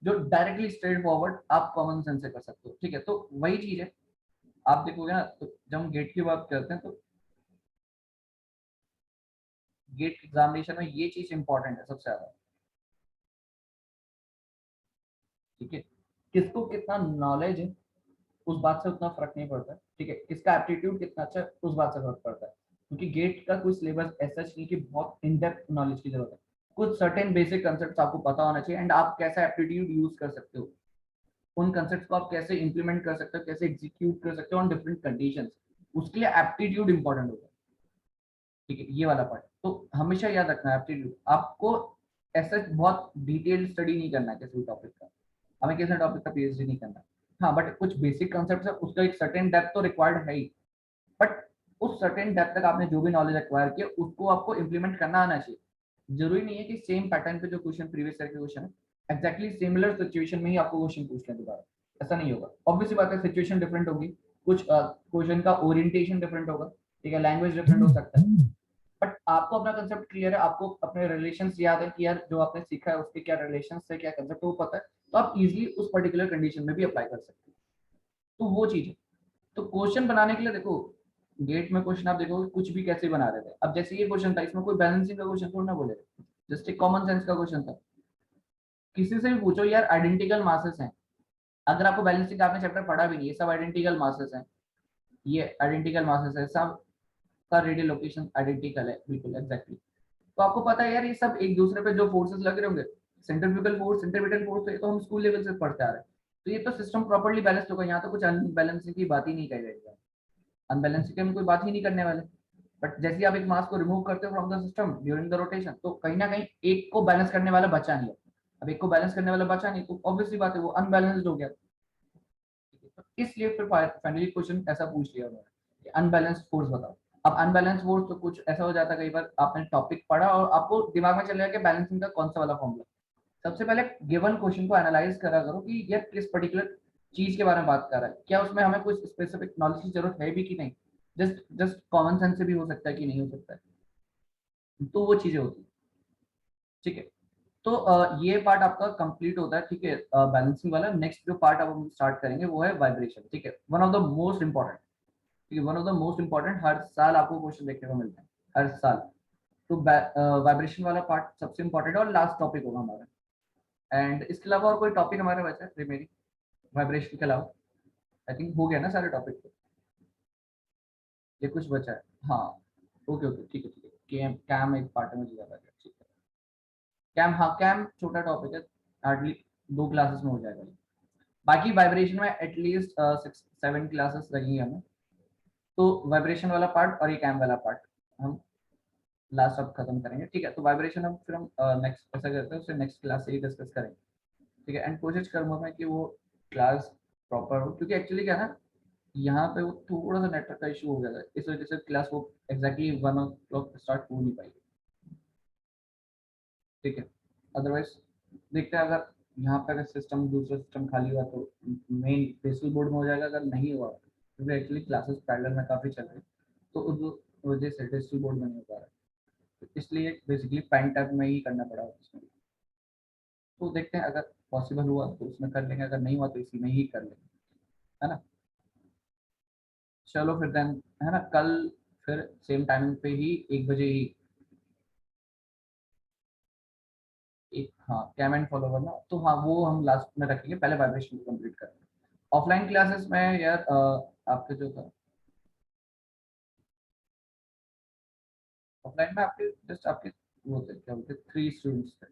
जो डायरेक्टली स्ट्रेट फॉरवर्ड आप कॉमन सेंस से कर सकते हो, ठीक है। तो वही चीज है, आप देखोगे ना, तो जब हम गेट की बात करते हैं तो गेट एग्जामिनेशन में ये चीज इंपॉर्टेंट है सबसे ज्यादा, ठीक है। किसको कितना नॉलेज है उस बात से उतना फर्क नहीं पड़ता है, ठीक है। किसका एप्टीट्यूड कितना अच्छा है उस बात से फर्क पड़ता है, क्योंकि गेट का कोई सिलेबस ऐसा नहीं कि बहुत इन डेप्थ नॉलेज की जरूरत है। कुछ सर्टेन बेसिक कंसेप्ट आपको पता होना चाहिए, एंड आप कैसा एप्टीट्यूड यूज कर सकते हो, उन कंसेप्ट को आप कैसे इंप्लीमेंट कर सकते हो, कैसे एग्जीक्यूट कर सकते हो ऑन डिफरेंट कंडीशंस, उसके लिए एप्टीट्यूड इंपॉर्टेंट होता है, ठीक है। ये वाला पार्ट तो हमेशा याद रखना है, एप्टीट्यूड आपको ऐसा बहुत डिटेल्ड स्टडी नहीं करना है किसी टॉपिक का, हमें किसी टॉपिक का पीएचडी नहीं करना। हाँ बट कुछ बेसिक कॉन्सेप्ट है, उसका एक सर्टेन डेप्थ तो रिक्वायर्ड है ही, बट उस सर्टेन डेप्थ तक आपने जो भी नॉलेज एक्वायर किया उसको आपको इंप्लीमेंट करना आना चाहिए। जरूरी नहीं है कि सेम पैटर्न पे जो क्वेश्चन प्रीवियस ईयर के क्वेश्चन है एक्जैक्टली सिमिलर सिचुएशन में ही आपको क्वेश्चन पूछ लें दोबारा, ऐसा नहीं होगा। ऑब्वियसली बात है, सिचुएशन डिफरेंट होगी, कुछ क्वेश्चन का ओरिएंटेशन डिफरेंट होगा, ठीक है, लैंग्वेज डिफरेंट हो सकता है, बट आपको अपना कंसेप्ट क्लियर है, आपको अपने रिलेशंस याद है कि यार जो आपने सीखा है उसके क्या रिलेशंस है, क्या कंसेप्ट वो पता है, तो आप इजीली उस पर्टिकुलर कंडीशन में भी अप्लाई कर सकते हो। तो वो चीज है। तो क्वेश्चन बनाने के लिए देखो, गेट में क्वेश्चन आप देखोगे कुछ भी कैसे बना रहे थे। अब जैसे ये क्वेश्चन था, इसमें कोई बैलेंसिंग का क्वेश्चन थोड़ा ना बोले, जस्ट एक कॉमन सेंस का क्वेश्चन था। किसी से भी पूछो यार आइडेंटिकल मासेस हैं, अगर आपको बैलेंसिंग आपने चैप्टर पढ़ा भी नहीं, ये सब आइडेंटिकल मासेस हैं, ये आइडेंटिकल मासेस है सब, का रेडियल लोकेशन आइडेंटिकल है, बिल्कुल एग्जैक्टली। तो आपको पता है यार, ये सब एक दूसरे पे जो फोर्सेस लग रहे होंगे, सेंट्रीफ्यूगल फोर्स, सेंट्रीपिटल फोर्स, तो ये तो हम स्कूल लेवल से पढ़ते आ रहे हैं। तो ये तो सिस्टम प्रॉपर्ली बैलेंस होगा, यहाँ तो कुछ अनबैलेंसिंग की बात ही नहीं कही जाएगी, अनबैलेंसिंग की हम कोई बात ही नहीं करने वाले। बट जैसे ही आप एक मास को रिमूव करते हो from the system during the rotation, तो कहीं ना कहीं एक को बैलेंस करने वाला बचा नहीं है। अब एक को बैलेंस करने वाला बचा नहीं, तो ऑब्वियसली बात है वो अनबैलेंस्ड हो गया। तो इसलिए फिर फाइनली क्वेश्चन ऐसा पूछ लिया उन्होंने, अनबैलेंस्ड फोर्स बताओ। अब अनबैलेंस फोर्स तो कुछ ऐसा हो जाता है, कई बार आपने टॉपिक पढ़ा और आपको दिमाग में चल रहा है कि बैलेंसिंग का कौन सा वाला फॉर्मूला। सबसे पहले गिवन क्वेश्चन को एनालाइज करा करो कि ये किस पर्टिकुलर चीज के बारे में बात कर रहा है, क्या उसमें हमें कुछ स्पेसिफिक नॉलेज की जरूरत है भी कि नहीं, जस्ट जस्ट कॉमन सेंस से भी हो सकता है कि नहीं हो सकता है, तो वो चीजें होती है। ठीक है, तो ये पार्ट आपका कंप्लीट होता है। ठीक है, बैलेंसिंग वाला नेक्स्ट जो पार्ट अब हम स्टार्ट करेंगे वो है वाइब्रेशन। ठीक है, one of the most important, ठीक है, one of the most important, हर साल आपको क्वेश्चन देखने को मिलता है, हर साल। तो वाइब्रेशन वाला पार्ट सबसे इंपॉर्टेंट और लास्ट टॉपिक होगा हमारा। एंड इसके अलावा और कोई टॉपिक हमारे बचा है मेरी, वाइब्रेशन के अलावा? आई थिंक हो गया ना सारे टॉपिक, ये कुछ बचा है? हाँ, ओके ओके, ठीक है ठीक है। कैम कैम एक पार्ट में मुझे ज्यादा, ठीक है। कैम, हाँ कैम छोटा टॉपिक है, हार्डली 2 क्लासेस में हो जाएगा। बाकी वाइब्रेशन में एटलीस्ट 6-7 क्लासेस लगेंगे हमें। तो वाइब्रेशन वाला पार्ट और ये कैम वाला पार्ट हम लास्ट अब खत्म करेंगे। ठीक है, तो वाइब्रेशन हम फिर हम नेक्स्ट ऐसा करते हैं, उससे नेक्स्ट क्लास से ही डिस्कस करेंगे। ठीक है, एंड कोशिश करूंगा मैं कि वो क्लास प्रॉपर हो, क्योंकि एक्चुअली क्या है ना, यहाँ पे वो थोड़ा सा नेटवर्क का इशू हो गया था, इस वजह से क्लास वो एग्जैक्टली 1 o'clock स्टार्ट हो नहीं पाई। ठीक है, अदरवाइज देखते हैं, अगर यहाँ पे अगर सिस्टम दूसरा सिस्टम खाली हुआ तो मेन बेसिकल बोर्ड में हो जाएगा, अगर नहीं हुआ क्योंकि एक्चुअली क्लासेस पैरेलल में काफ़ी चल रही है, तो उस वजह से डिजिटल बोर्ड में नहीं हो पा रहा है, तो इसलिए बेसिकली पेन टैब में ही करना पड़ा उसमें। तो देखते हैं, अगर पॉसिबल हुआ तो उसमें कर लेंगे, अगर नहीं हुआ तो इसी में ही कर लेंगे, है ना। चलो फिर देन, है ना, कल फिर सेम टाइमिंग पे ही 1 बजे ही एक, हाँ कैम एंड फॉलो करना, तो हाँ वो हम लास्ट में रखेंगे, पहले वाइब्रेशन को कंप्लीट करेंगे। ऑफलाइन क्लासेस में यार आपके जो था, ऑफलाइन में आपके जस्ट आपके वो थे, क्या बोलते, 3 स्टूडेंट्स थे।